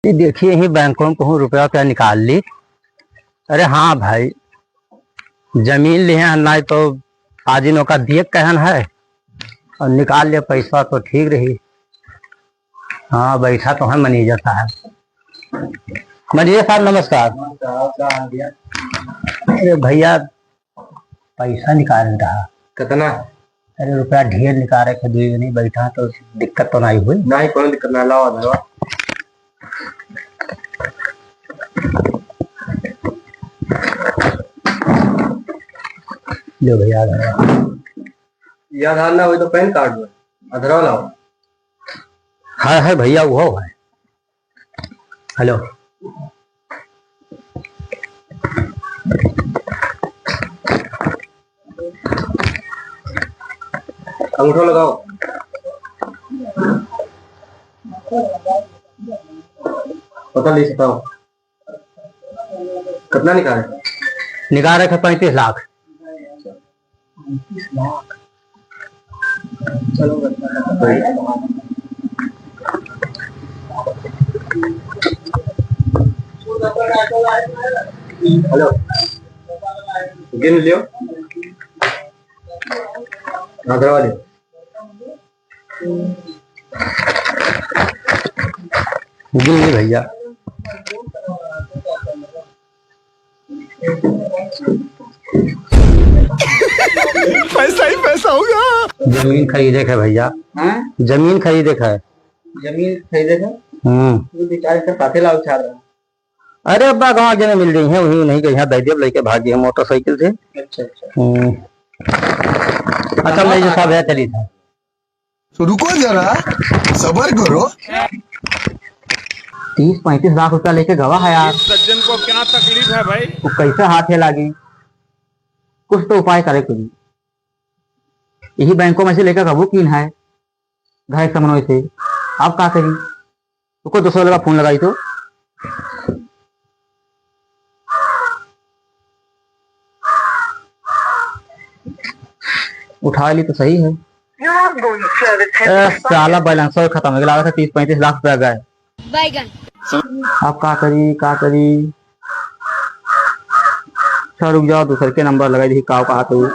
ये देखिए ही बैंकों में कहूँ रुपया क्या निकाल ली। अरे हाँ भाई, जमीन लिए हैं ना तो आजिनों का दिए कहन है और निकाल लिया पैसा तो ठीक रही। हाँ बैठा तो है मैनेजर साहब। मैनेजर साहब नमस्कार। अरे भैया पैसा निकाल रहा। कितना? अरे रुपया ढेर निकाल रहे थे, नहीं बैठा तो दिक्कत तो नहीं हुई। नहीं कोई दिक्कत ना, लाओ धरवा। लो भैया याद ना हो तो पैन कार्ड में अधरवा लाओ। है भैया वो है। हेलो अंगूठा लगाओ। पता ले सकता हूँ कितना निकाल रखे 35 लाख। 35 लाख। चलो हेलो गिन लियो। करवा लियो। गिन ली भैया। पैसा ही पैसा होगा। जमीन खरीदे है भैया। जमीन खरीदे है। जमीन खरीदे थे। बेचारे से साथे लाभ चाह रहा। अरे अब्बा गाँव जने मिल गई है, वही नहीं गई है, दैदेव लेके भागी है मोटरसाइकिल से। अच्छा अच्छा मैं जो साहब है चली था। तो रुको जरा सबर करो। 30-35 लाख रुपया लेके गवा है यार। सज्जन को क्या तकलीफ है भाई? वो कैसे हाथ लागी, कुछ तो उपाय करे कुछ। यही बैंकों में से लेकर कबू कीन है घर समन्वय से। आप क्या करी, उसको 200 लगा फोन लगाई तो उठा ली तो सही है। साला बैलेंस खत्म हो गया, लगा था 30-35 लाख रुपया गए। आप क्या करी अच्छा रुक जाओ, दूसरे के नंबर लगाई दी काव कहा तो।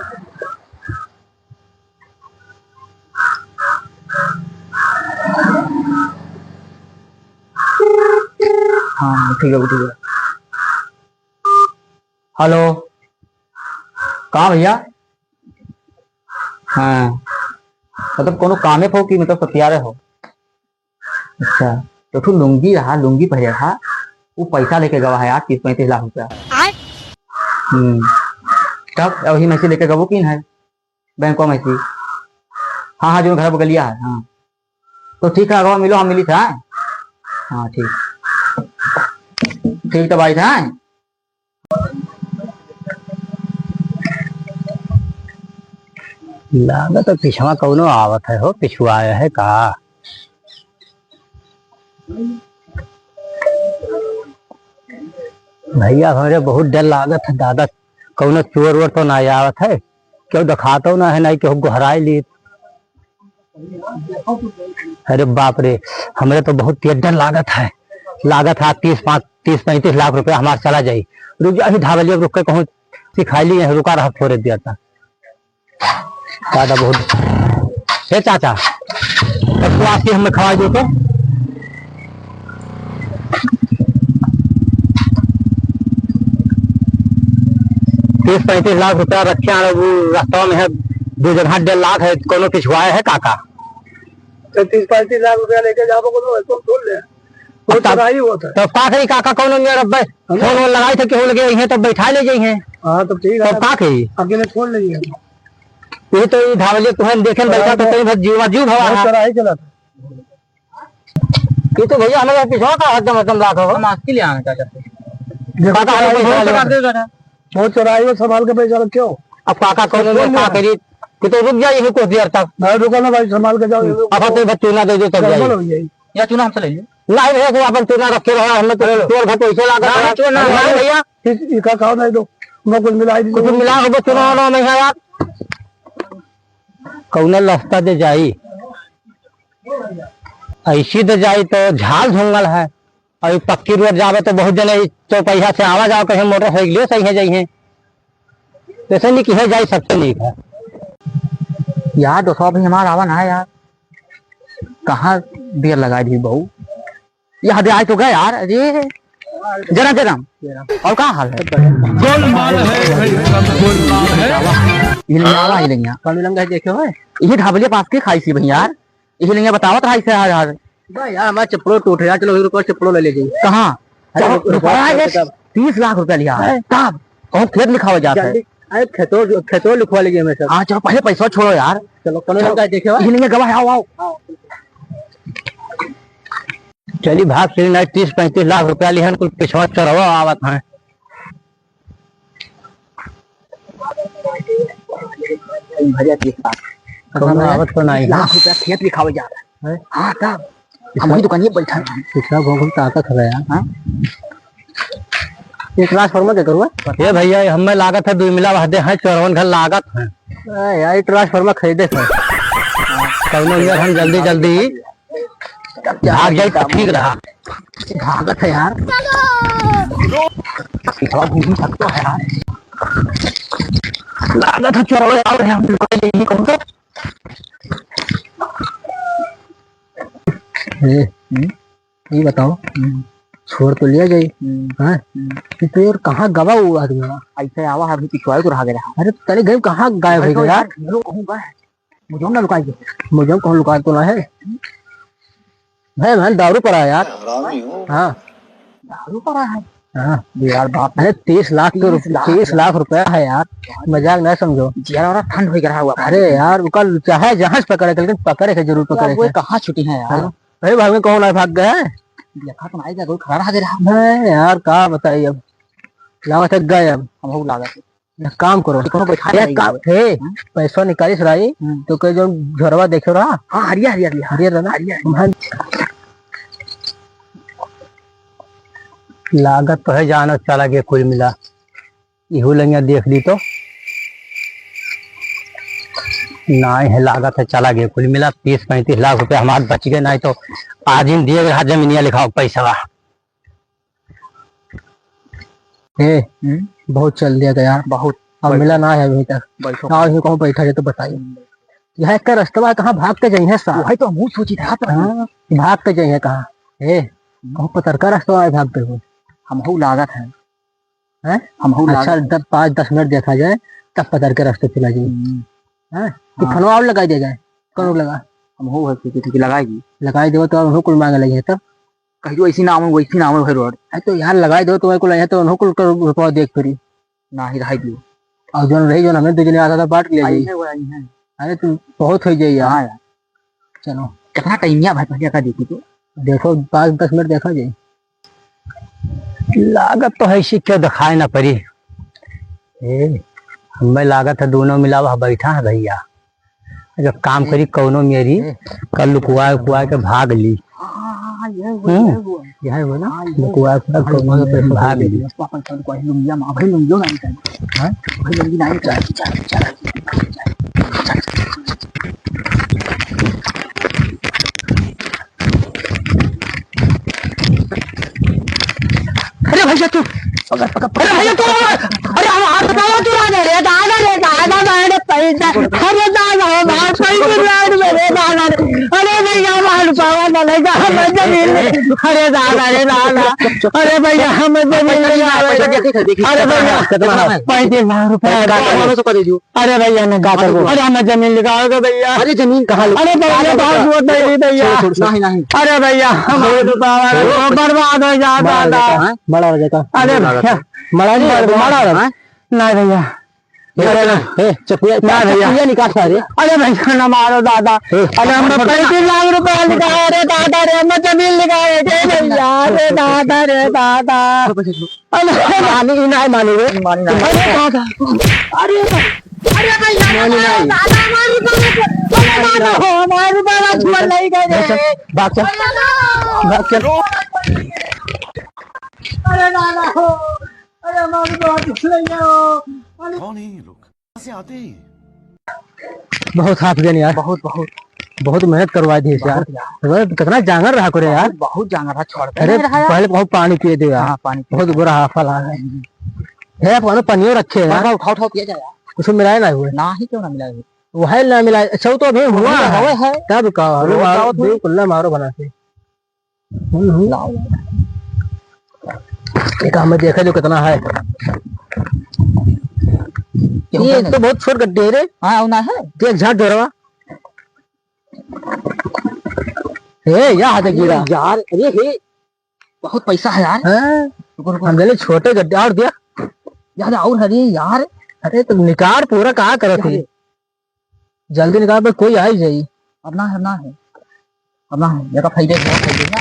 हाँ ठीक है। हेलो कहाँ भैया? हाँ मतलब कोनो कामे हो कि मतलब सत्यारे हो? अच्छा तो तू लुंगी पहले था, वो पैसा लेके गवा है यार 30-35 लाख रुपया। तब वही में से लेके गवो किन है बैंकों में से। हाँ जो घर बगलिया है। हाँ तो ठीक है, अगवा मिलो, हम मिली था। हाँ ठीक तो भाई था। लागत तो पिछवा कौनो आवत है हो, पिछुआया है का। भैया हमारे बहुत डर लागत है दादा, कौनो चोर वोर तो ना आवत है, क्यों दिखाता ना है, नहीं क्यों गुहराई ली। अरे बाप रे, हमारे तो बहुत तेज डर लागत है 30-35 लाख रुपया हमारे चला जाये। रुक जा ढाबलिया रुक के कहूँ सिखाई ली है, रुका रहा थोड़े देर तक। दादा बहुत हे चाचा तब तो आपकी हमें खवा दो तो। 30-35 लाख रुपया रखे रास्ता में है, 2 जगह 1.5 लाख है, कोनो पिछवाए है काका। 30-35 लाख रुपया लेके जाओ तो छोड़ ले तो तबाही होता है। तो का करी काका, कोनो मेरा फोन लगाई थे कि हो लगे हैं तो बैठा ले जाइए। हाँ तो ठीक है, तो का करी अकेले छोड़ लीजिए। ये तो धावलिया तुम्हें देखे बैठा तो कहीं जीव भवा चला था। ये तो भैया हमारे पिछवा का हदम लाख होगा। मास्क ले आना चाचा बहुत चौराही में संभाल के पैसा क्यों। अब काका कौन का करी कि तो रुक जाइए कुछ देर तक। रुको ना भाई, संभाल के जाओ। अब तो चूना दे दो तब जाइए, या चूना हमसे ले लीजिए। नहीं भैया को अपन चूना रखे रहा, हमने तो चोर घर पैसे लगा चूना भैया इसका खाओ नहीं दो कुछ मिला हो चूना नहीं है यार। कौन रास्ता दे जाई, ऐसी दे जाई तो झाल झोंगल है। और पक्की रोड जावे तो बहुत जने चौपहिया से आवा जाओ कहीं मोटरसाइकिल सही है जाइए, वैसे नहीं कि है जाए सबसे नीक है यार। 200 भी हमारा आवा ना है यार, कहाँ देर लगा दी बहू, ये हद आज तो गए यार। अरे जरा जरा और कहाँ हाल है? ये लेंगे कौन लंगा देखे हो, ये ढाबले पास के खाई सी भाई यार, ये लेंगे बताओ तो से यार यार हमारा चप्पलो टूट गया, चलो 1 रुपया चप्पलो ले लीजिए। कहाँ 30 लाख रुपया लिया है तब कौन खेत लिखा हो जाता है? अरे खेतो लिखवा लीजिए हमें सब। हाँ चलो पहले पैसा छोड़ो यार, चलो कौन लंगा देखे हो, ये लेंगे गवाह आओ आओ। चलिए भाग से 30-35 लाख रुपया लिहन कुल पिछवा चढ़वा आवत है। भैया 30 लाख आवत तो नहीं लाख रुपया खेत लिखा हो जाता है। हाँ तब हम वही दुकानिए बैठा पिछला घूम ताकत है यार। हाँ 1 लाख फॉर्मा दे करूँ ये भैया, हमें लागत है 2 मिला वहदे हैं 54 घर लागत है यार। 1 लाख फॉर्मा खरीदे थे कौनो यार, हम जल्दी जल्दी भाग जाए तो ठीक रहा। भागत है यार, घूम सकता है यार, लागत है 54 हम लेंगे कौन सा। ये बताओ छोड़ तो लिया जाए तो यार, कहाँ गवा हुआ आदमी ऐसे आवा अभी पिछवाई तो रहा गया। अरे तेरे घर कहाँ गायब हो गया यार? मुझे ना लुकाई, मुझे कहूँ लुका तो ना है मैं दारू पर आया यार। हाँ दारू पर है हाँ यार बाप। अरे 30 लाख तो 30 लाख रुपया है यार, मजाक ना समझो यार ठंड हो गया हुआ। अरे यार कल चाहे जहाज पकड़े लेकिन पकड़े के जरूर पकड़े वो कहाँ छुट्टी है यार? अरे भाई में कौन भाग गया है? देखा तो नहीं कोई खड़ा रहा गया नहीं यार क्या बताइए, अब लागत है गए। अब हम लागत एक काम करो, पैसा निकालिस रही तो कहीं जो झरवा देखे रहा। हाँ हरिया हरिया हरियर ना लागत तो है जाना चला गया कुल मिला, इहो लंगिया देख ली तो नहीं है, लागत है चला गया कुल मिला 30-35 लाख रुपया हमारे बच गए, नहीं तो आज ही दिए गए जमीनिया लिखाओ पैसा। बहुत चल दिया यार, बहुत अब मिला ना है अभी तक। आओ कहूँ बैठा जाए तो बताइए, यह का रास्ता कहाँ भाग के जाइए साहब? वही तो मुँह सोची था भाग के जाइए कहाँ? कहूँ पतरका रास्ता भागते हुए हम लागत है हम अच्छा 5-10 मिनट देखा जाए तब पतर के रास्ते चला जाइए। फनवा और लगाई दे जाए कौन लगा हम लगाएगी लगाई दो तो उन्हों कुल मांगे लगे तब कहियो ऐसी नाम वैसी नाम है रोड है तो यार लगाई दो तुम्हें को तो उन्हों कुल रुपया देख फिरी ना ही रही दियो और जो रही जो हमें 2 जने आता था बांट लिया जाइए। अरे तुम बहुत हो जाइए यार। चलो कितना टाइम है भाई का देखो तो देखो 5-10 मिनट देखा जाए, लागत तो है इसी क्यों दिखाए ना पड़ी। हमें लागत है दोनों मिला हुआ बैठा है भैया, जब काम करी कौनो मेरी कल लुकुआ के भाग ली। यह वो ना लुकुआ के भाग ली। अरे भैया तू अरे भैया तू अरे तू रे दादा मैंने पैसा अरे दादा मार पैसे मेरे दादा अरे भैया मार पावा ना लेगा हमें जमीन अरे दादा अरे भैया हमें जमीन अरे भैया 35 लाख रुपया अरे भैया ने गा कर अरे हमें जमीन लिखाओगे भैया? अरे जमीन कहाँ? अरे भैया भैया अरे भैया बर्बाद हो जाता बड़ा हो जाता। अरे भैया बड़ा नहीं भैया भैया निकाल सारे। अरे भैया ना मारो दादा, अरे हमने 35 लाख रुपया निकाले रे दादा रे, हमें जमीन निकाले भैया रे दादा अरे मानी नहीं मानी रे अरे दादा अरे भैया दादा हमारी बाबा छोड़ नहीं गए भाग चल अरे दादा हो अरे हमारी बाबा पिछले कौन है ये लोग? कहाँ से आते हैं? बहुत हाथ गए यार, बहुत बहुत मेहनत करवा दी यार, कितना जांगर रहा करे यार, बहुत जांगर रहा, छोड़ अरे पहले बहुत पानी पिए दे यार, पानी बहुत बुरा हाफल आ है, पानी पनियो रखे यार, उठाओ उठाओ पिया जाए यार। उसमें मिलाए ना हुए, ना ही क्यों ना मिला वो है ना मिलाए, अच्छा वो तो अभी हुआ है तब कहा कुल्ला मारो बना के काम में देखा जो कितना है, ये तो बहुत छोट गड्ढे है रे। हाँ ना है देख झाट डरवा ए या हाथ गिरा यार, अरे हे बहुत पैसा है यार। हम ले छोटे गड्ढे और दिया यार और अरे यार, अरे तो निकाल पूरा कहा करो थे, जल्दी निकाल पे कोई आ ही जाई। अब ना है ना है अब ना है, जगह फायदे बहुत फायदे ना।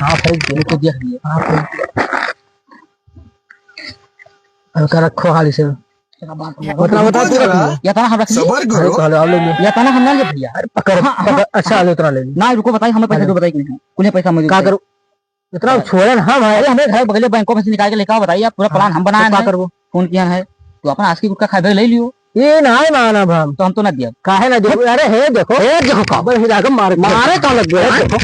हाँ फिर तो देख लिए हल्का रखो हाली से, उतना बता रुको जरा, या तना हम रख लिए, सबर करो। या तना हम ना ले भैया। पकड़ अच्छा ले उतना ले ली ना रुको बताइए, हमें पैसे दो, बताइए कुछ पैसा मुझे क्या करूँ इतना छोड़े ना हम अरे हमें घर बगले बैंकों में से निकाल के लेकर आओ, बताइए पूरा प्लान हम बनाया क्या है, करबो फोन किया है तो अपना आज की गुटका खाए ले लियो, ये ना है माना हम तो हम तो ना दिया। काहे ना देखो, अरे हे देखो काबर हिला के मारे का लग गया, देखो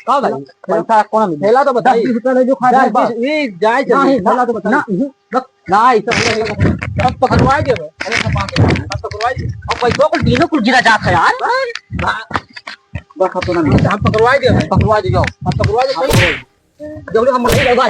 का भाई पैसा कौन मिला थैला तो बताइए 20 रुपया ले जो खा जाए बस। ये जाए चलिए थैला तो बताइए ना ऐसा अब पकड़वाए दे, अरे सब 5 अब पकड़वाए दे, अब पैसों को तीनों कुल गिरा जाता है यार, बस अब तो ना मिला। हम पकड़वाए दे, पकड़वा दे जाओ, अब पकड़वाए दे जब हम नहीं लगा